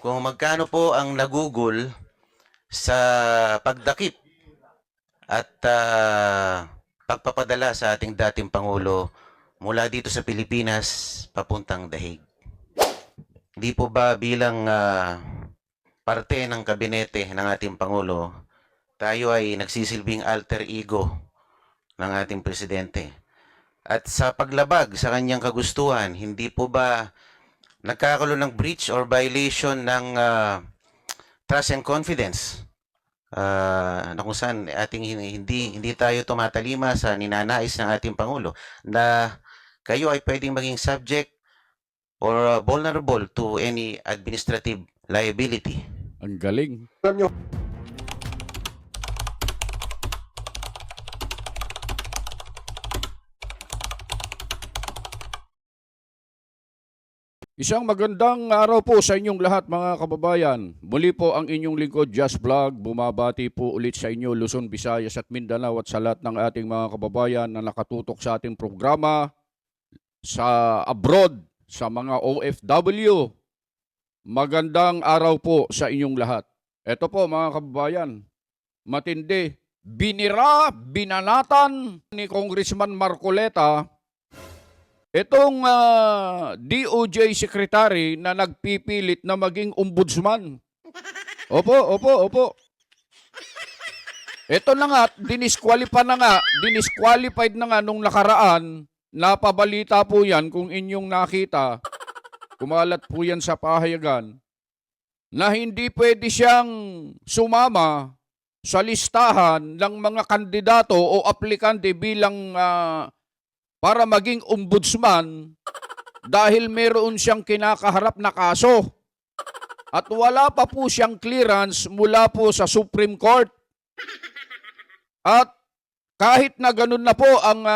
kung magkano po ang nagugol sa pagdakip at pagpapadala sa ating dating Pangulo mula dito sa Pilipinas papuntang Dahig. Di po ba bilang parte ng kabinete ng ating Pangulo, tayo ay nagsisilbing alter ego ng ating presidente? At sa paglabag sa kanyang kagustuhan, hindi po ba nagkakaroon ng breach or violation ng trust and confidence na kung saan ating hindi tayo tumatalima sa ninanais ng ating Pangulo na kayo ay pwedeng maging subject or vulnerable to any administrative liability? Ang galing. Alam nyo, Isang magandang araw po sa inyong lahat mga kababayan. Muli po ang inyong lingkod, Just Vlog. Bumabati po ulit sa inyo Luzon, Visayas at Mindanao at sa lahat ng ating mga kababayan na nakatutok sa ating programa sa abroad, sa mga OFW. Magandang araw po sa inyong lahat. Ito po mga kababayan, matindi. Binanatan ni Congressman Marcoleta itong DOJ Secretary na nagpipilit na maging ombudsman. Opo. Ito na nga, dinisqualified na nga nung nakaraan. Napabalita po yan kung inyong nakita. Kumalat po yan sa pahayagan na hindi pwede siyang sumama sa listahan ng mga kandidato o aplikante bilang para maging ombudsman dahil meron siyang kinakaharap na kaso. At wala pa po siyang clearance mula po sa Supreme Court. At kahit na ganun na po ang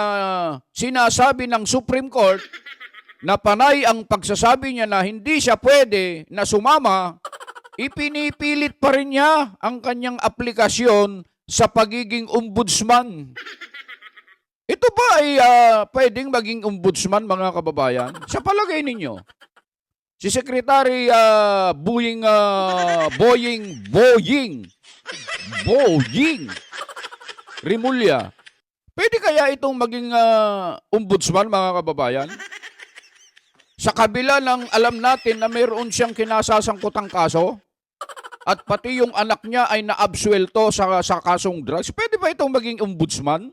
sinasabi ng Supreme Court, na panay ang pagsasabi niya na hindi siya pwede na sumama, ipinipilit pa rin niya ang kanyang aplikasyon sa pagiging ombudsman. Ito ba ay pwedeng maging ombudsman mga kababayan? Sa palagay ninyo, si Secretary Boying Rimulya, pwede kaya itong maging ombudsman mga kababayan? Sa kabila ng alam natin na mayroon siyang kinasasangkutang kaso at pati yung anak niya ay naabsuelto sa kasong drugs, pwede ba itong maging ombudsman?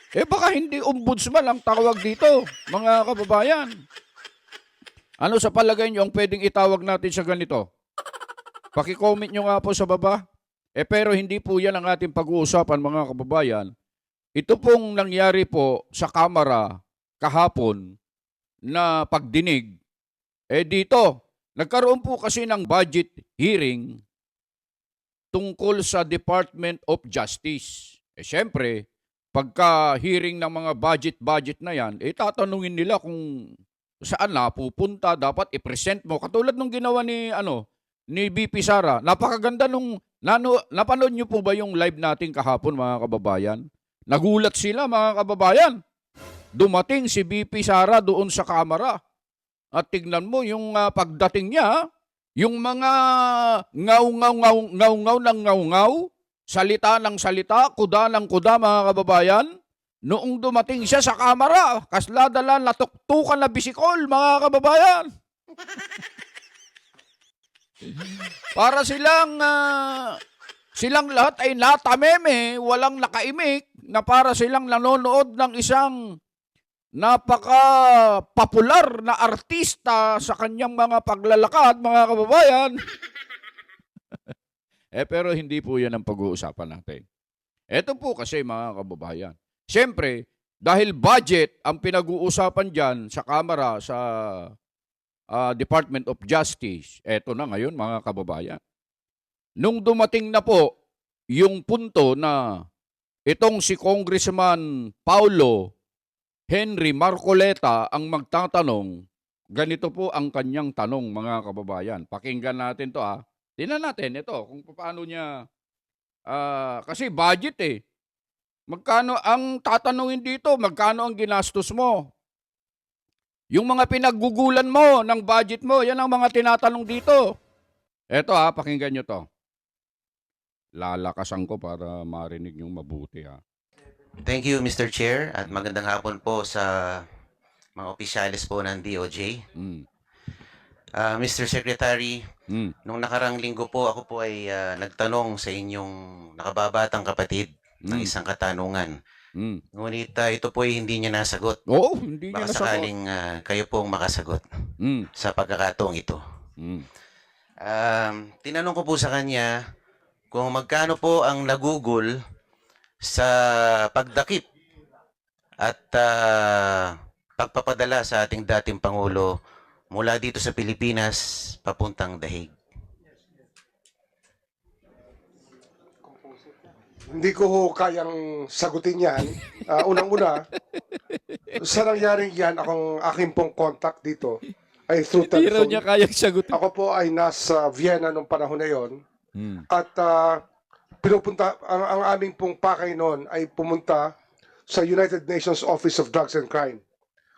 Baka hindi ombudsman ang tawag dito, mga kababayan. Ano sa palagay niyo ang pwedeng itawag natin sa ganito? Paki-comment nyo nga po sa baba. Pero hindi po yan ang ating pag-uusapan, mga kababayan. Ito pong nangyari po sa Kamara kahapon na pagdinig. Dito, nagkaroon po kasi ng budget hearing tungkol sa Department of Justice. Siyempre, pagka hearing ng mga budget na yan, tatanungin nila kung saan napupunta, dapat i-present mo. Katulad nung ginawa ni VP Sara. Napakaganda nung napanood niyo po ba yung live natin kahapon mga kababayan? Nagulat sila mga kababayan. Dumating si VP Sara doon sa Kamara. At tignan mo yung pagdating niya, yung mga ngaw-ngaw, salita ng salita, kuda ng kuda mga kababayan. Noong dumating siya sa Kamara, kasladala natuktukan na bisikol mga kababayan. Para silang lahat ay natameme, walang nakaimik, na para silang nanonood ng isang napaka-popular na artista sa kanyang mga paglalakad mga kababayan. Pero hindi po yan ang pag-uusapan natin. Ito po kasi mga kababayan. Siyempre, dahil budget ang pinag-uusapan dyan sa Kamara, sa Department of Justice, eto na ngayon mga kababayan. Nung dumating na po yung punto na itong si Congressman Paulo Henry Marcoleta ang magtatanong, ganito po ang kanyang tanong mga kababayan. Pakinggan natin to . Tingnan natin ito kung paano niya, kasi budget Magkano ang tatanungin dito? Magkano ang ginastos mo? Yung mga pinaggugulan mo ng budget mo, yan ang mga tinatanong dito. Eto pakinggan nyo to. Lalakasan ko para marinig nyo mabuti Thank you, Mr. Chair, at magandang hapon po sa mga opisyalis po ng DOJ. Mm. Mr. Secretary, Mm. nung nakarang linggo po ako po ay nagtanong sa inyong nakababatang kapatid ng isang katanungan. Mm. Ngunit ito po ay hindi niya nasagot. Oo, hindi niya Baka nasagot. sakaling kayo pong makasagot Mm. sa pagkakataong ito. Mm. Tinanong ko po sa kanya kung magkano po ang nagugol sa pagdakip at pagpapadala sa ating dating Pangulo mula dito sa Pilipinas papuntang Dahig. Hindi ko ho kayang sagutin yan. Unang-una, sa nangyaring yan, aking pong contact dito ay through Hindi raw niya telephone. kayang sagutin. Ako po ay nasa Vienna nung panahon na yon Mm. at pinupunta, ang aming pong pakay noon ay pumunta sa United Nations Office of Drugs and Crime.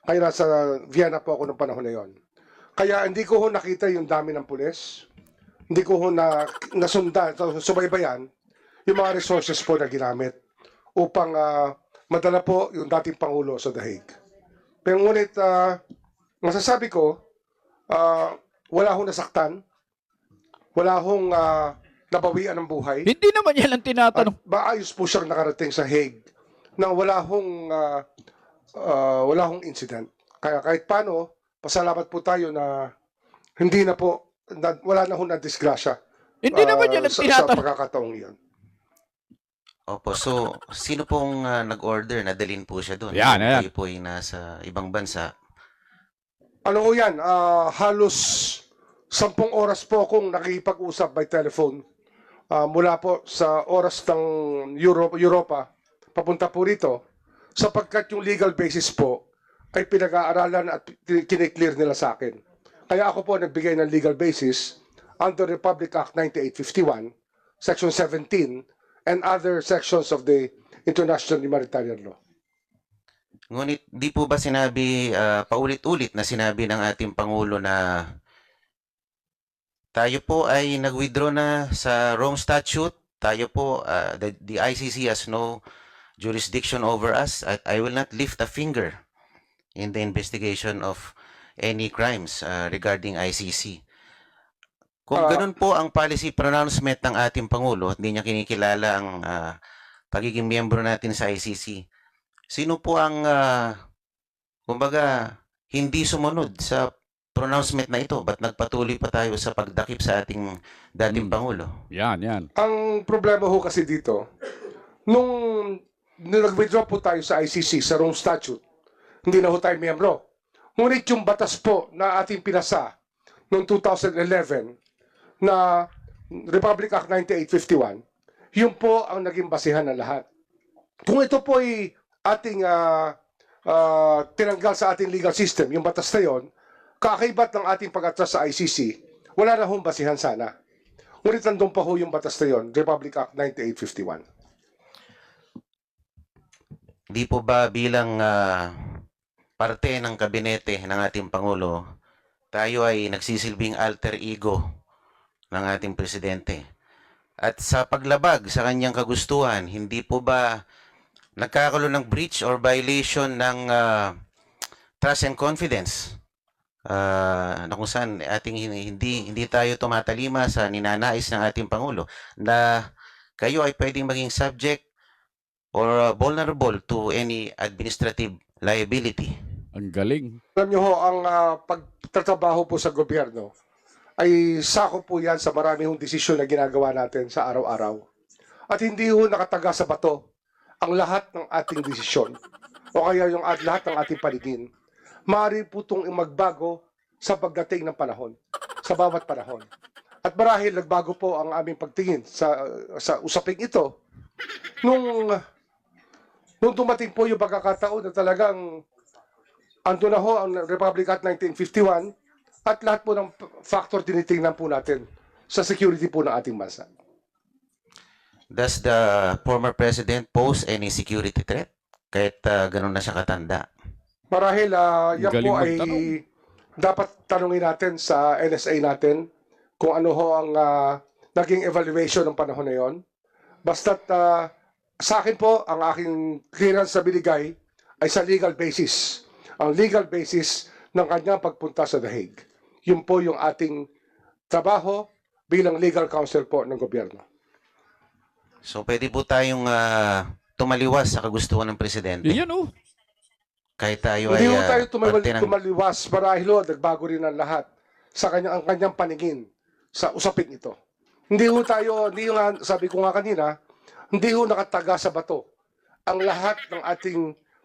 Kaya nasa Vienna po ako nung panahon na yon. Kaya hindi ko ho nakita yung dami ng pulis. Hindi ko ho nasundan, subaybayan yung mga resources po na ginamit upang madala po yung dating Pangulo sa Dahig. Pero ngunit masasabi ko, wala hong nasaktan, wala hong nabawian ng buhay, Hindi naman yan ang at tinatanong. maayos po siyang nakarating sa Hague nang wala hong incident. Kaya kahit paano, pasalamat po tayo na hindi na po, wala na hong na-disgrasya Hindi naman yan ang sa tinatanong. pagkakataong yan. Opo, so sino pong nag-order na dalhin po siya doon? Yan, yan. Kayo po ay nasa ibang bansa. Ano ho yan? Halos 10 oras po akong nakikipag-usap by telephone mula po sa oras ng Europa papunta po rito sapagkat yung legal basis po ay pinag-aaralan at kiniklear nila sa akin. Kaya ako po nagbigay ng legal basis under Republic Act 9851, Section 17, and other sections of the International Humanitarian Law. Ngunit di po ba sinabi, paulit-ulit na sinabi ng ating Pangulo na tayo po ay nag-withdraw na sa Rome Statute, tayo po, the ICC has no jurisdiction over us, at I will not lift a finger in the investigation of any crimes regarding ICC. Kung ganun po ang policy pronouncement ng ating Pangulo at hindi niya kinikilala ang pagiging miyembro natin sa ICC, sino po ang, kumbaga, hindi sumunod sa pronouncement na ito? Ba't nagpatuloy pa tayo sa pagdakip sa ating dating Pangulo? Yan. Ang problema ho kasi dito, nung nag-withdraw po tayo sa ICC, sa Rome Statute, hindi na ho tayo miyembro. Ngunit yung batas po na ating pinasa noong 2011 na Republic Act 9851, yun po ang naging basihan ng lahat. Kung ito po ay ating tinanggal sa ating legal system, yung batas na yun, kaakibat ng ating pag-atras sa ICC, wala na hong basihan sana. Ngunit nandun pa ho yung batas na yun, Republic Act 9851. Di po ba bilang parte ng kabinete ng ating Pangulo, tayo ay nagsisilbing alter ego ng ating presidente? At sa paglabag sa kanyang kagustuhan, hindi po ba nagkakaroon ng breach or violation ng trust and confidence? Na kung saan ating hindi tayo tumatalima sa ninanais ng ating Pangulo na kayo ay pwedeng maging subject or vulnerable to any administrative liability. Ang galing. Alam niyo ho, ang pagtatrabaho po sa gobyerno ay sakop po yan sa marami hong desisyon na ginagawa natin sa araw-araw. At hindi ho nakataga sa bato ang lahat ng ating desisyon o kaya yung lahat ng ating paningin. Maaari po itong magbago sa pagdating ng panahon, sa bawat panahon. At marahil nagbago po ang aming pagtingin sa usaping ito nung dumating po yung pagkakataon na talagang ando na ho ang Republic Act 1951 at lahat po ng factor tinitingnan po natin sa security po ng ating bansa. Does the former president pose any security threat? Kahit ganun na siya katanda. Marahil yan Galing po ay magtanong. dapat tanungin natin sa NSA natin kung ano ho ang naging evaluation ng panahon na yon. Basta't sa akin po, ang aking clearance na binigay ay sa legal basis. Ang legal basis ng kanyang pagpunta sa The Hague. Yun po yung ating trabaho bilang legal counsel po ng gobyerno. So pwede po tayong tumaliwas sa kagustuhan ng presidente. Yan oh. Kahit tayo Hindi ay ho tayo parte ng... tumaliwas marahil ho, nagbago rin ang lahat sa ang kanyang paningin sa usapin ito. Hindi ho tayo, hindi ho nga, sabi ko nga kanina, hindi ho nakataga sa bato ang lahat ng ating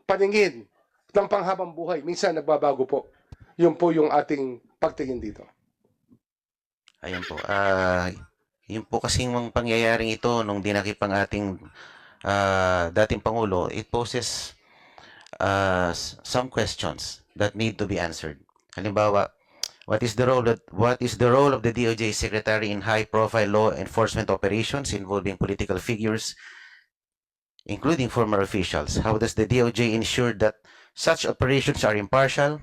paningin ng panghabang buhay. Minsan nagbabago po. Yun po yung ating pagtingin dito. Ayan po. Yun po kasing mga pangyayaring ito nung dinakip ang ating dating Pangulo, it poses some questions that need to be answered. Halimbawa, what is the role of the DOJ Secretary in high-profile law enforcement operations involving political figures, including former officials? How does the DOJ ensure that such operations are impartial,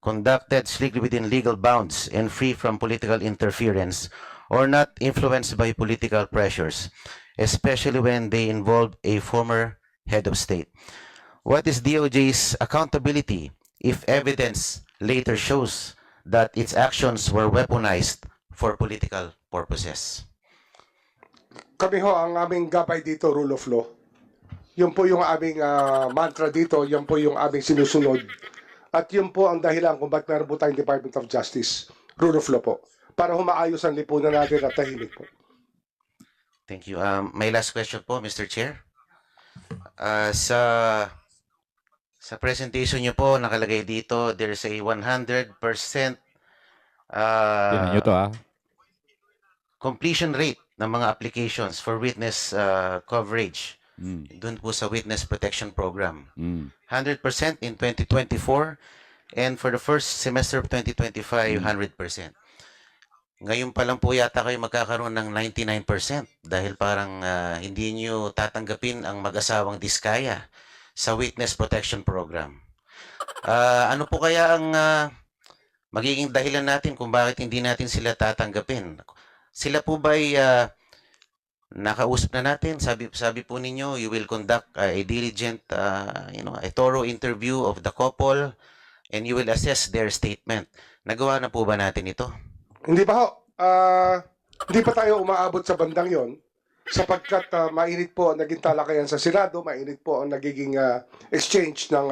conducted strictly within legal bounds, and free from political interference, or not influenced by political pressures, especially when they involve a former head of state? What is DOJ's accountability if evidence later shows that its actions were weaponized for political purposes? Kami ho, ang aming gabay dito, rule of law. Yun po yung aming mantra dito, yun po yung aming sinusunod. At yun po ang dahilan kung bakit meron po tayong Department of Justice, rule of law po. Para humaayos ang lipunan natin at tahimik po. Thank you. My last question po, Mr. Chair. Sa presentation niyo po, nakalagay dito, there's a 100% Tingnan nyo to completion rate ng mga applications for witness coverage. Mm. Doon po sa Witness Protection Program. Mm. 100% in 2024 and for the first semester of 2025, 100%. Ngayon pa lang po yata kayo magkakaroon ng 99% dahil parang hindi nyo tatanggapin ang mag-asawang diskaya sa Witness Protection Program. Ano po kaya ang magiging dahilan natin kung bakit hindi natin sila tatanggapin? Sila po ba'y nakausap na natin? Sabi po ninyo, you will conduct a diligent, a thorough interview of the couple and you will assess their statement. Nagawa na po ba natin ito? Hindi pa ho. Hindi pa tayo umaabot sa bandang yon sapagkat mainit po ang naging talakayan sa Senado, mainit po ang nagiging exchange ng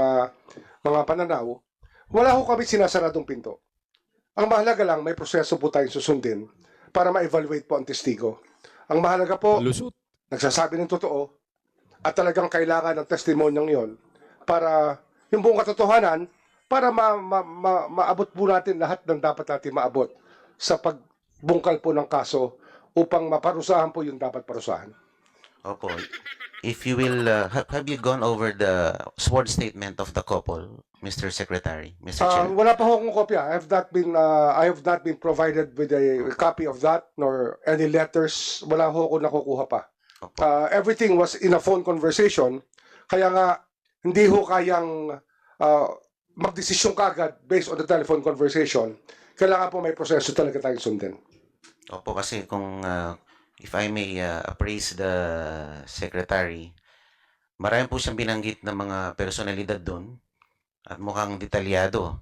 mga pananaw. Wala ho kami sinasaradong pinto. Ang mahalaga lang, may proseso po tayong susundin para ma-evaluate po ang testigo. Ang mahalaga po, Lusot. nagsasabi ng totoo at talagang kailangan ng testimonyong yon para yung buong katotohanan para maabot po natin lahat ng dapat natin maabot sa pagbungkal po ng kaso upang maparusahan po yung dapat parusahan. Opo. If you will, have you gone over the sworn statement of the couple, Mr. Secretary, Mr. Chair? Wala pa ho akong kopya. I have not been provided with a copy of that nor any letters. Wala ho ako nakukuha pa. Opo. Everything was in a phone conversation. Kaya nga, hindi ho kayang magdesisyon kagad based on the telephone conversation. Kailangan po may proseso talaga tayong sundin. Opo, kasi kung, if I may appraise the Secretary, marami po siyang binanggit ng mga personalidad doon at mukhang detalyado.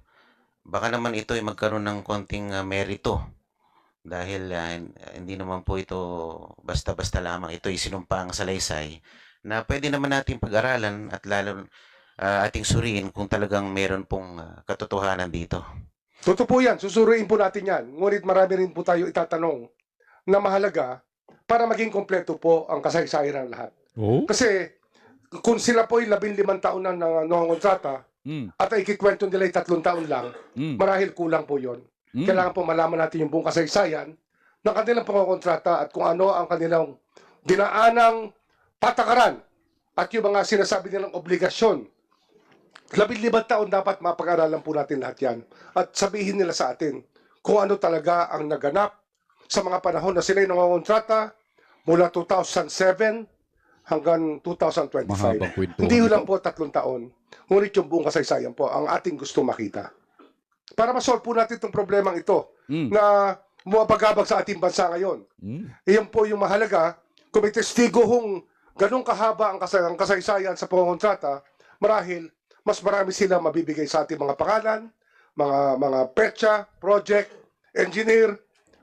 Baka naman ito ay magkaroon ng konting merito dahil hindi naman po ito basta-basta lamang. Ito ay sinumpaang salaysay na pwede naman natin pag-aralan at lalo ating suriin kung talagang meron pong katotohanan dito. Totoo po yan. Susuriin po natin yan. Ngunit marami rin po tayo itatanong na mahalaga para maging kompleto po ang kasaysayan ng lahat. Oh? Kasi kung sila po ay 15 taon na nangongontrata at ay kikwento nila ay 3 taon lang, marahil kulang po yon. Kailangan po malaman natin yung buong kasaysayan ng kanilang pangongontrata at kung ano ang kanilang dinaanang patakaran at yung mga sinasabi nilang obligasyon. 15 taon dapat mapag-aralan po natin lahat yan at sabihin nila sa atin kung ano talaga ang naganap sa mga panahon na sila ay nangongontrata mula 2007 hanggang 2025. Mahabang kwento. Hindi lang po 3 taon. Ngunit yung buong kasaysayan po ang ating gusto makita. Para ma-solve po natin itong problemang ito na bumabagabag sa ating bansa ngayon. Hmm? Iyan po yung mahalaga. Kung may testigo hong ganong kahaba ang kasaysayan sa pangontrata, marahil mas marami sila mabibigay sa ating mga pangalan, mga petsa, project, engineer,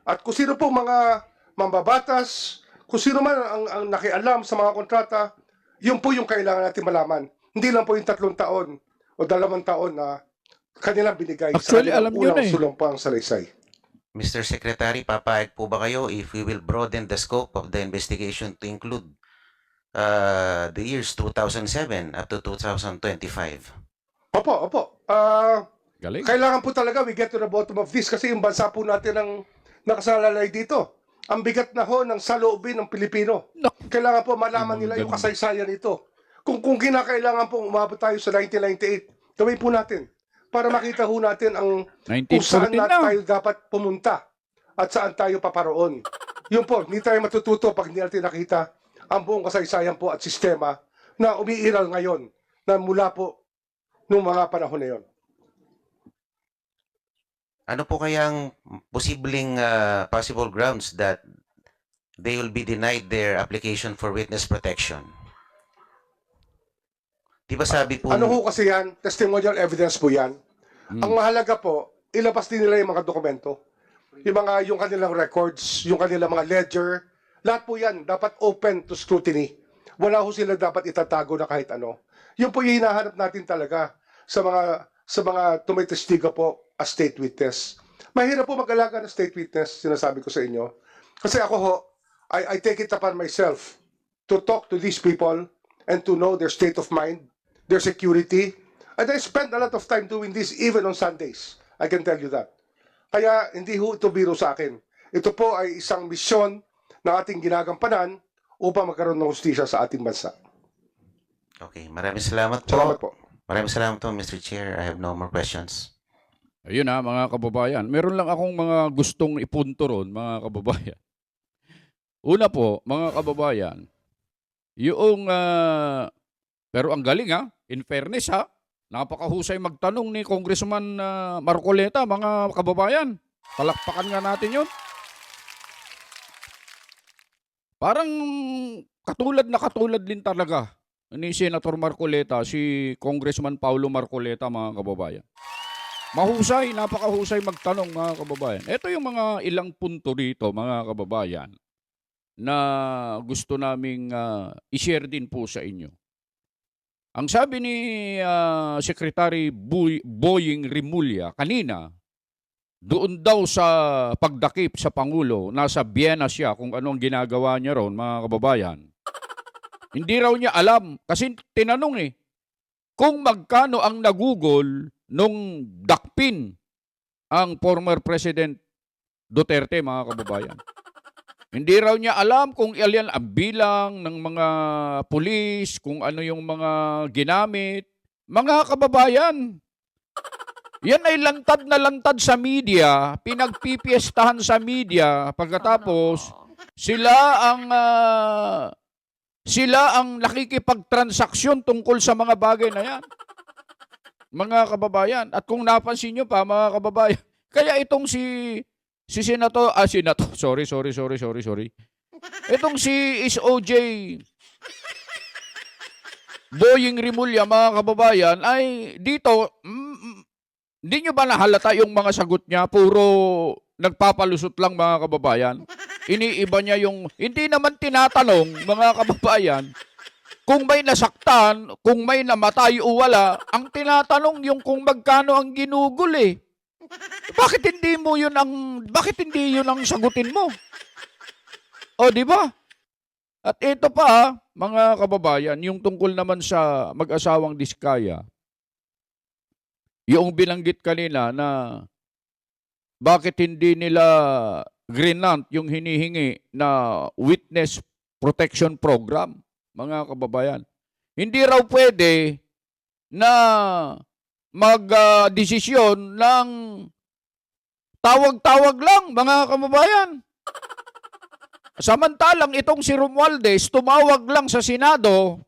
at kung sino po mga mambabatas, kung sino man ang nakialam sa mga kontrata, yun po yung kailangan natin malaman. Hindi lang po yung 3 taon o 2 taon na kanilang binigay Actually, sa alam nyo unang na eh. sulumpang salaysay. Mr. Secretary, papayag po ba kayo if we will broaden the scope of the investigation to include the years 2007 up to 2025? Opo. Galing. Kailangan po talaga we get to the bottom of this kasi yung bansa po natin ang nakasalalay dito. Ang bigat na ho ng saloobin ng Pilipino. Naku. Kailangan po malaman Ang nila yung ganda. kasaysayan nito. Kung kinakailangan po umabot tayo sa 1998, gawin po natin. Para makita ho natin kung saan 1914 na. tayo dapat pumunta at saan tayo paparoon. Yun po, hindi tayo matututo pag hindi natin nakita ang buong kasaysayan po at sistema na umiiral ngayon na mula po nung mga panahon na yon. Ano po kayang posibleng possible grounds that they will be denied their application for witness protection? Di ba sabi po... Ano ho kasi yan? Testimonial evidence po yan. Hmm. Ang mahalaga po, ilabas din nila yung mga dokumento. Yung kanilang records, yung kanilang mga ledger. Lahat po yan, dapat open to scrutiny. Wala ho sila dapat itatago na kahit ano. Yun po yung hinahanap natin talaga sa mga tumitestiga po as state witness. Mahirap po mag-alaga ng state witness, sinasabi ko sa inyo. Kasi ako ho, I take it upon myself to talk to these people and to know their state of mind, their security. And I spend a lot of time doing this even on Sundays. I can tell you that. Kaya hindi ho ito biro sa akin. Ito po ay isang misyon na ating ginagampanan upang magkaroon ng hustisya sa ating bansa. Okay, maraming salamat po. Salamat po. Maraming salamat po, Mr. Chair. I have no more questions. Ayun ha, mga kababayan. Meron lang akong mga gustong ipunto ron, mga kababayan. Una po, mga kababayan, yung, pero ang galing ha, in fairness ha, napakahusay magtanong ni Congressman Marcoleta, mga kababayan. Palakpakan nga natin yun. Parang katulad din talaga ni Senator Marcoleta, si Congressman Paulo Marcoleta, mga kababayan. Mahusay, napakahusay magtanong, mga kababayan. Ito yung mga ilang punto dito, mga kababayan, na gusto naming i-share din po sa inyo. Ang sabi ni Secretary Boying Rimulya kanina, doon daw sa pagdakip sa Pangulo, nasa Vienna siya kung anong ginagawa niya ron, mga kababayan. Hindi raw niya alam kasi tinanong kung magkano ang nagugol nung dakpin ang former President Duterte, mga kababayan. Hindi raw niya alam kung ilan ang bilang ng mga pulis, kung ano yung mga ginamit. Mga kababayan, yan ay lantad na lantad sa media, pinagpipiestahan sa media, pagkatapos sila ang nakikipagtransaksyon tungkol sa mga bagay na yan. Mga kababayan, at kung napansin nyo pa, mga kababayan, kaya itong si Senator, sorry. Itong si SOJ Boying Rimulya, mga kababayan, ay dito, hindi nyo ba nahalata yung mga sagot niya? Puro nagpapalusot lang, mga kababayan. Iniiba niya yung, hindi naman tinatanong, mga kababayan, kung may nasaktan, kung may namatay o wala, ang tinatanong yung kung magkano ang ginugol Bakit hindi yun ang sagutin mo? O, di ba? At ito pa, mga kababayan, yung tungkol naman sa mag-asawang Diskaya, yung binanggit kanina na bakit hindi nila grant yung hinihingi na witness protection program, mga kababayan. Hindi raw pwede na mag-desisyon ng tawag-tawag lang, mga kababayan. Samantalang itong si Romualdez, tumawag lang sa Senado,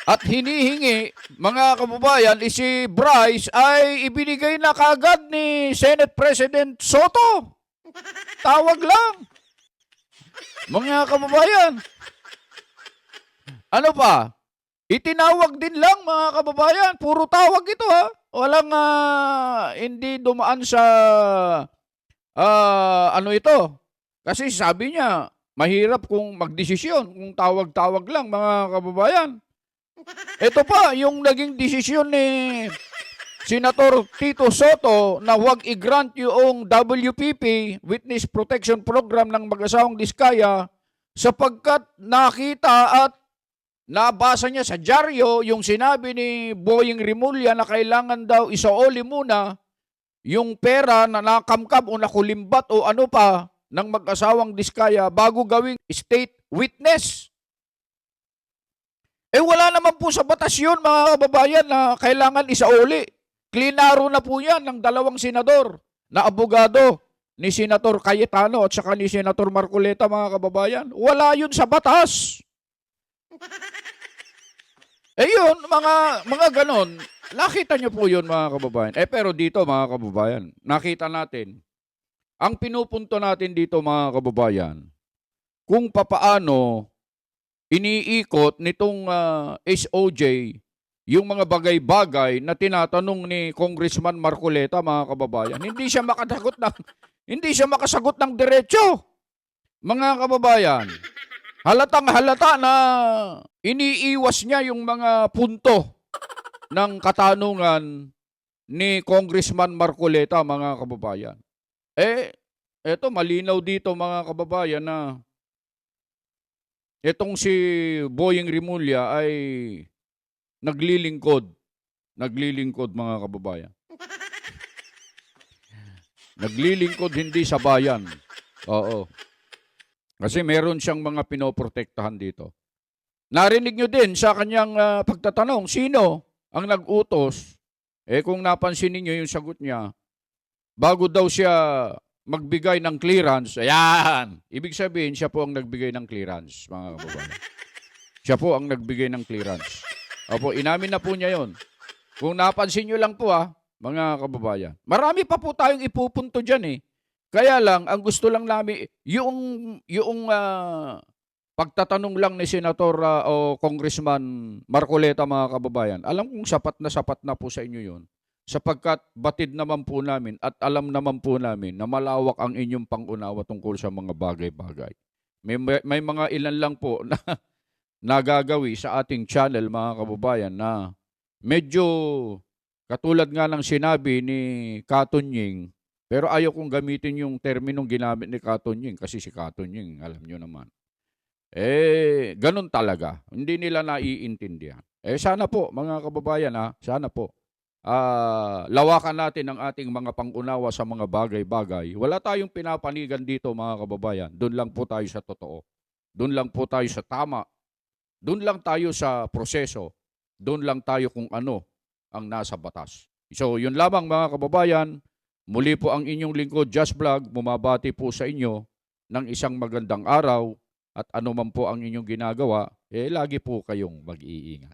at hinihingi, mga kababayan, si Bryce ay ibinigay na kagad ni Senate President Soto. Tawag lang. Mga kababayan, ano pa? Itinawag din lang, mga kababayan. Puro tawag ito, ha. Walang hindi dumaan sa ano ito. Kasi sabi niya, mahirap kung magdesisyon kung tawag-tawag lang, mga kababayan. Ito pa, yung naging desisyon ni Senator Tito Soto na huwag i-grant yung WPP, Witness Protection Program ng mag-asawang Diskaya, sapagkat nakita at nabasa niya sa dyaryo yung sinabi ni Boying Rimulya na kailangan daw isaoli muna yung pera na nakamkam o nakulimbat o ano pa ng mag-asawang Diskaya bago gawing state witness. Wala naman po sa batas yun, mga kababayan, na kailangan isauli. Klinaro na po yan ng dalawang senador na abogado ni Senator Cayetano at saka ni Senator Marcoleta, mga kababayan. Wala yun sa batas. Yun, mga ganon. Nakita nyo po yun, mga kababayan. Pero dito, mga kababayan, nakita natin, ang pinupunto natin dito, mga kababayan, kung papaano iniikot nitong SOJ yung mga bagay-bagay na tinatanong ni Congressman Marcoleta, mga kababayan. Hindi siya makasagot ng diretso, mga kababayan. Halatang halata na iniiwas niya yung mga punto ng katanungan ni Congressman Marcoleta, mga kababayan. Eto malinaw dito, mga kababayan, na etong si Boying Rimulya ay naglilingkod. Naglilingkod, mga kababayan. Naglilingkod hindi sa bayan. Oo. Kasi meron siyang mga pinoprotektahan dito. Narinig nyo din sa kanyang pagtatanong, sino ang nag-utos? Kung napansin niyo yung sagot niya, bago daw siya magbigay ng clearance, ayan, ibig sabihin siya po ang nagbigay ng clearance, mga kababayan. Siya po ang nagbigay ng clearance. Opo, inamin na po niya yon. Kung napansin nyo lang po, mga kababayan. Marami pa po tayong ipupunto dyan, Kaya lang, ang gusto lang namin, yung pagtatanong lang ni Senator o Congressman Marcoleta, mga kababayan, alam kong sapat na po sa inyo yun. Sapagkat batid naman po namin at alam naman po namin na malawak ang inyong pangunawa tungkol sa mga bagay-bagay. May mga ilan lang po na nagagawi sa ating channel, mga kababayan, na medyo katulad nga ng sinabi ni Katunying, pero ayaw kong gamitin yung terminong ginamit ni Katunying kasi si Katunying, alam nyo naman. Ganun talaga. Hindi nila naiintindihan. Sana po, mga kababayan, sana po. Lawakan natin ang ating mga pangunawa sa mga bagay-bagay. Wala tayong pinapanigan dito, mga kababayan. Doon lang po tayo sa totoo. Doon lang po tayo sa tama. Doon lang tayo sa proseso. Doon lang tayo kung ano ang nasa batas. So, yun lamang, mga kababayan. Muli po ang inyong lingkod, Just Vlog, bumabati po sa inyo ng isang magandang araw at ano man po ang inyong ginagawa, lagi po kayong mag-iingat.